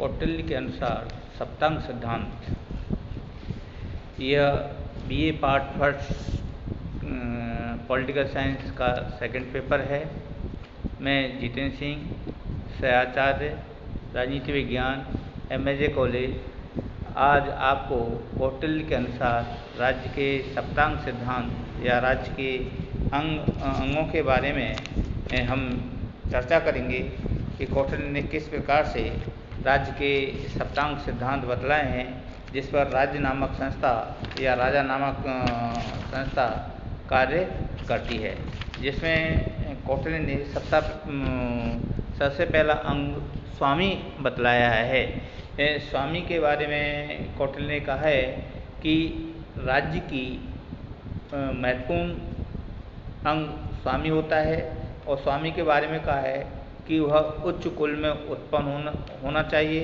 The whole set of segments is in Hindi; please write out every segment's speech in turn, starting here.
कौटिल्य के अनुसार सप्तांग सिद्धांत, यह BA part first political science का सेकंड पेपर है। मैं जितेंद्र सिंह, सहआचार्य राजनीति विज्ञान, एमएजे कॉलेज, आज आपको कौटिल्य के अनुसार राज्य के सप्तांग सिद्धांत या राज्य के अंगों के बारे में हम चर्चा करेंगे कि कौटिल्य ने किस प्रकार से राज्य के सप्तांग सिद्धांत बतलाए हैं, जिस पर राज्य नामक संस्था या राजा नामक संस्था कार्य करती है। जिसमें कौटिल्य ने सबसे पहला अंग स्वामी बतलाया है। स्वामी के बारे में कौटिल्य ने कहा है कि राज्य की महत्वपूर्ण अंग स्वामी होता है, और स्वामी के बारे में कहा है कि वह उच्च कुल में उत्पन्न होना चाहिए,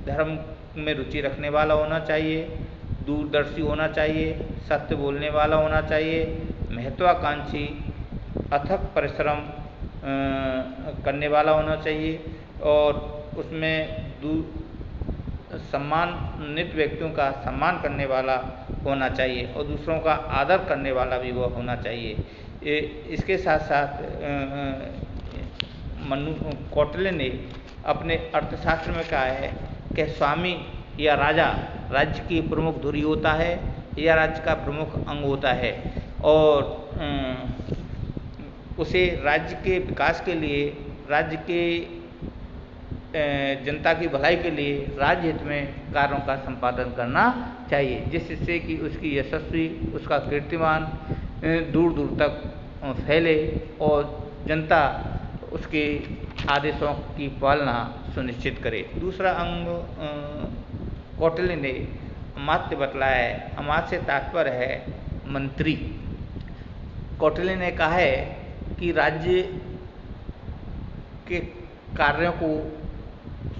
धर्म में रुचि रखने वाला होना चाहिए, दूरदर्शी होना चाहिए, सत्य बोलने वाला होना चाहिए, महत्वाकांक्षी, अथक परिश्रम करने वाला होना चाहिए, और उसमें सम्मानित व्यक्तियों का सम्मान करने वाला होना चाहिए, और दूसरों का आदर करने वाला भी वह होना चाहिए। इसके साथ साथ कौटिल्य ने अपने अर्थशास्त्र में कहा है कि स्वामी या राजा राज्य की प्रमुख धुरी होता है या राज्य का प्रमुख अंग होता है, और उसे राज्य के विकास के लिए, राज्य के जनता की भलाई के लिए राज्य हित में कार्यों का संपादन करना चाहिए, जिससे कि उसकी यशस्वी, उसका कीर्तिमान दूर दूर तक फैले और जनता उसके आदेशों की पालना सुनिश्चित करे। दूसरा अंग कौटिल्य ने अमात्य बतलाया है। अमात्य से तात्पर्य है मंत्री। कौटिल्य ने कहा है कि राज्य के कार्यों को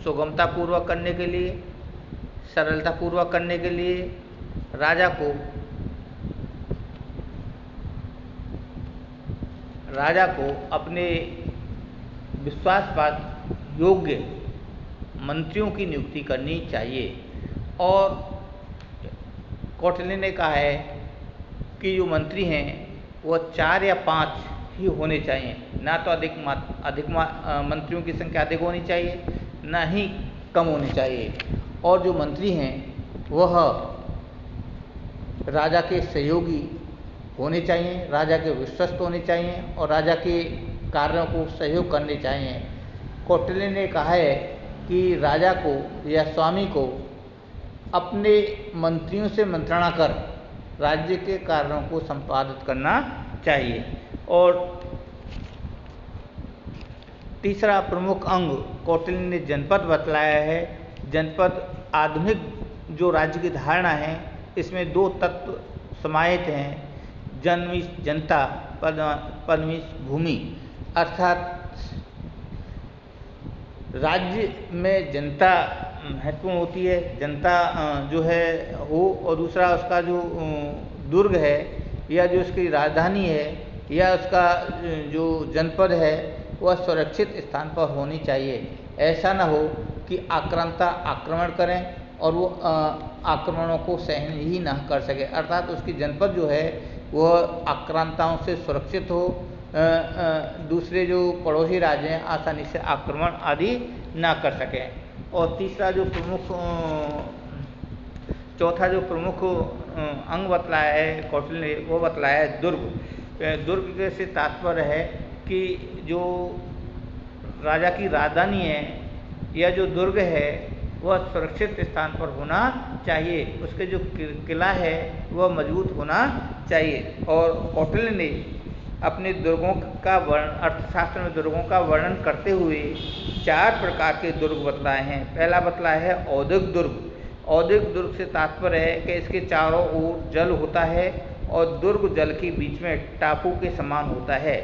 सुगमतापूर्वक करने के लिए, सरलतापूर्वक करने के लिए राजा को अपने विश्वासपात्र योग्य मंत्रियों की नियुक्ति करनी चाहिए। और कौटिल्य ने कहा है कि जो मंत्री हैं वह 4 या 5 ही होने चाहिए, ना तो अधिक मंत्रियों की संख्या अधिक होनी चाहिए, ना ही कम होनी चाहिए। और जो मंत्री हैं वह राजा के सहयोगी होने चाहिए, राजा के विश्वस्त होने चाहिए, और राजा के कार्यों को सहयोग करने चाहिए। कौटिल्य ने कहा है कि राजा को या स्वामी को अपने मंत्रियों से मंत्रणा कर राज्य के कार्यों को संपादित करना चाहिए। और तीसरा प्रमुख अंग कौटिल्य ने जनपद बतलाया है। जनपद आधुनिक जो राज्य की धारणा है, इसमें 2 तत्व समाहित हैं, जनमिश जनता, पदमिश भूमि। अर्थात राज्य में जनता महत्वपूर्ण होती है, जनता जो है हो, और दूसरा उसका जो दुर्ग है या जो उसकी राजधानी है या उसका जो जनपद है वह सुरक्षित स्थान पर होनी चाहिए। ऐसा ना हो कि आक्रांता आक्रमण करें और वो आक्रमणों को सहन ही ना कर सके, अर्थात उसकी जनपद जो है वह आक्रांताओं से सुरक्षित हो, दूसरे जो पड़ोसी राज्य हैं आसानी से आक्रमण आदि ना कर सकें। और चौथा जो प्रमुख अंग बतलाया है कौटिल्य ने, वो बतलाया है दुर्ग। दुर्ग से तात्पर्य है कि जो राजा की राजधानी है या जो दुर्ग है वह सुरक्षित स्थान पर होना चाहिए, उसके जो किला है वह मजबूत होना चाहिए। और कौटिल्य ने अपने दुर्गों का अर्थशास्त्र में दुर्गों का वर्णन करते हुए 4 प्रकार के दुर्ग बतलाए हैं। पहला बतलाया है औद्योगिक दुर्ग। औद्योगिक दुर्ग से तात्पर्य है कि इसके चारों ओर जल होता है और दुर्ग जल के बीच में टापू के समान होता है।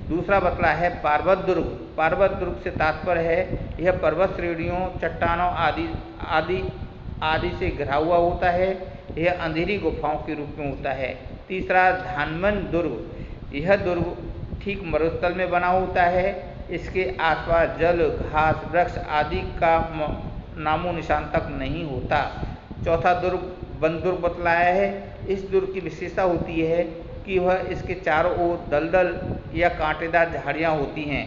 दूसरा बतलाया है पर्वत दुर्ग। पर्वत दुर्ग से तात्पर्य है यह पर्वत श्रेणियों, चट्टानों आदि से घिरा हुआ होता है, यह अंधेरी गुफाओं के रूप में होता है। तीसरा धानमन दुर्ग। यह दुर्ग ठीक मरुस्थल में बना होता है, इसके आसपास जल, घास, वृक्ष आदि का नामो निशान तक नहीं होता। चौथा दुर्ग बंद दुर्ग बतलाया है। इस दुर्ग की विशेषता होती है कि वह इसके चारों ओर दलदल या कांटेदार झाड़ियाँ होती हैं।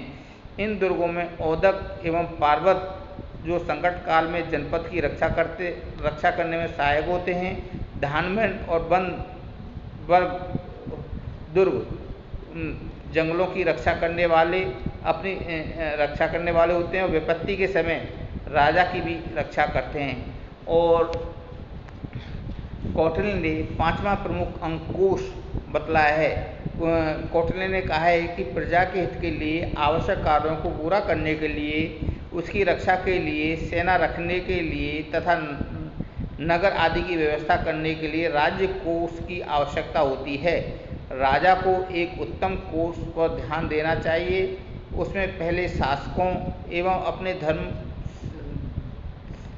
इन दुर्गों में औदक एवं पार्वत जो संकट काल में जनपद की रक्षा करने में सहायक होते हैं। धानमंड और बंदरबर्ग दुर्ग जंगलों की रक्षा करने वाले होते हैं और विपत्ति के समय राजा की भी रक्षा करते हैं। और कौटिल्य ने पांचवा प्रमुख अंग कोष बतलाया है। कौटिल्य ने कहा है कि प्रजा के हित के लिए आवश्यक कार्यों को पूरा करने के लिए, उसकी रक्षा के लिए, सेना रखने के लिए तथा नगर आदि की व्यवस्था करने के लिए राज्य कोष की आवश्यकता होती है। राजा को एक उत्तम कोष पर ध्यान देना चाहिए। उसमें पहले शासकों एवं अपने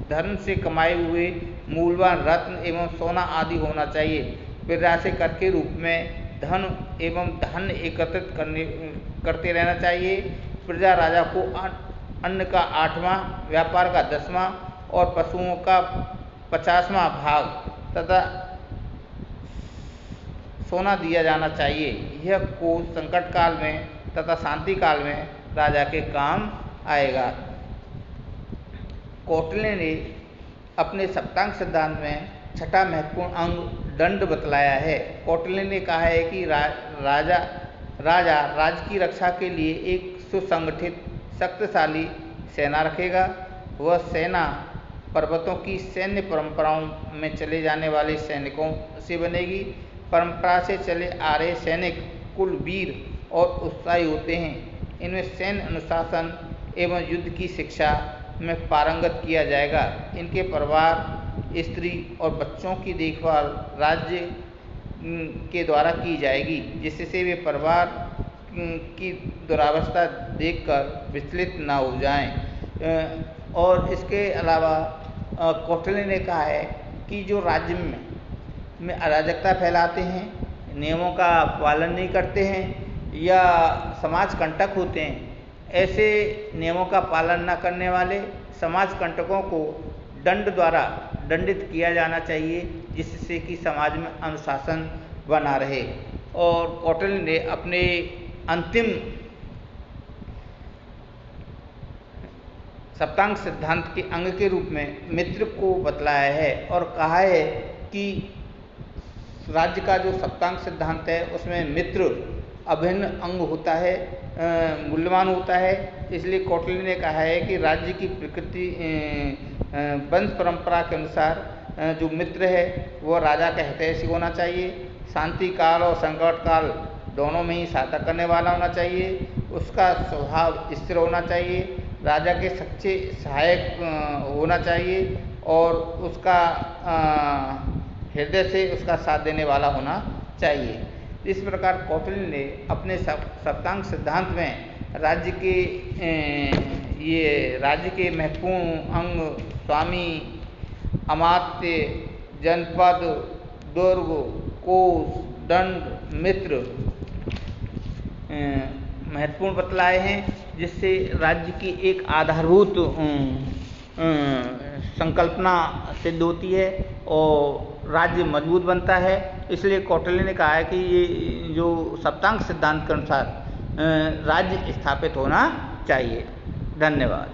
धर्म से कमाए हुए मूल्यवान रत्न एवं सोना आदि होना चाहिए। प्रजा से कर के रूप में धन एवं धन एकत्रित करते रहना चाहिए। प्रजा राजा को अन्न का 8वां, व्यापार का 10वां और पशुओं का 50वां भाग तथा सोना दिया जाना चाहिए। यह कोष संकट काल में तथा शांति काल में राजा के काम आएगा। कौटिल्य ने अपने सप्तांग सिद्धांत में छठा महत्वपूर्ण अंग दंड बतलाया है। कौटिल्य ने कहा है कि राजा राज्य की रक्षा के लिए एक सुसंगठित शक्तिशाली सेना रखेगा। वह सेना पर्वतों की सैन्य परंपराओं में चले जाने वाले सैनिकों से बनेगी। परंपरा से चले आ रहे सैनिक कुल वीर और उत्साही होते हैं। इनमें सैन्य अनुशासन एवं युद्ध की शिक्षा में पारंगत किया जाएगा। इनके परिवार, स्त्री और बच्चों की देखभाल राज्य के द्वारा की जाएगी, जिससे वे परिवार की दुरावस्था देखकर विचलित न हो जाएं। और इसके अलावा कौटिल्य ने कहा है कि जो राज्य में अराजकता फैलाते हैं, नियमों का पालन नहीं करते हैं या समाज कंटक होते हैं, ऐसे नियमों का पालन न करने वाले समाज कंटकों को दंड द्वारा दंडित किया जाना चाहिए, जिससे कि समाज में अनुशासन बना रहे। और कौटिल्य ने अपने अंतिम सप्तांग सिद्धांत के अंग के रूप में मित्र को बतलाया है और कहा है कि राज्य का जो सप्तांग सिद्धांत है उसमें मित्र अभिन्न अंग होता है, मूल्यवान होता है। इसलिए कौटिल्य ने कहा है कि राज्य की प्रकृति वंश परंपरा के अनुसार जो मित्र है वह राजा का हितैषी होना चाहिए। शांति काल और संकट काल दोनों में ही सहायता करने वाला होना चाहिए। उसका स्वभाव स्थिर होना चाहिए। राजा के सच्चे सहायक होना चाहिए और उसका हृदय से उसका साथ देने वाला होना चाहिए। इस प्रकार कौटिल्य ने अपने सप्तांग सिद्धांत में राज्य के महत्वपूर्ण अंग स्वामी, अमात्य, जनपद, दुर्ग, कोष, दंड, मित्र महत्वपूर्ण बतलाए हैं, जिससे राज्य की एक आधारभूत संकल्पना सिद्ध होती है और राज्य मजबूत बनता है। इसलिए कौटिल्य ने कहा है कि ये जो सप्तांग सिद्धांत के अनुसार राज्य स्थापित होना चाहिए। धन्यवाद।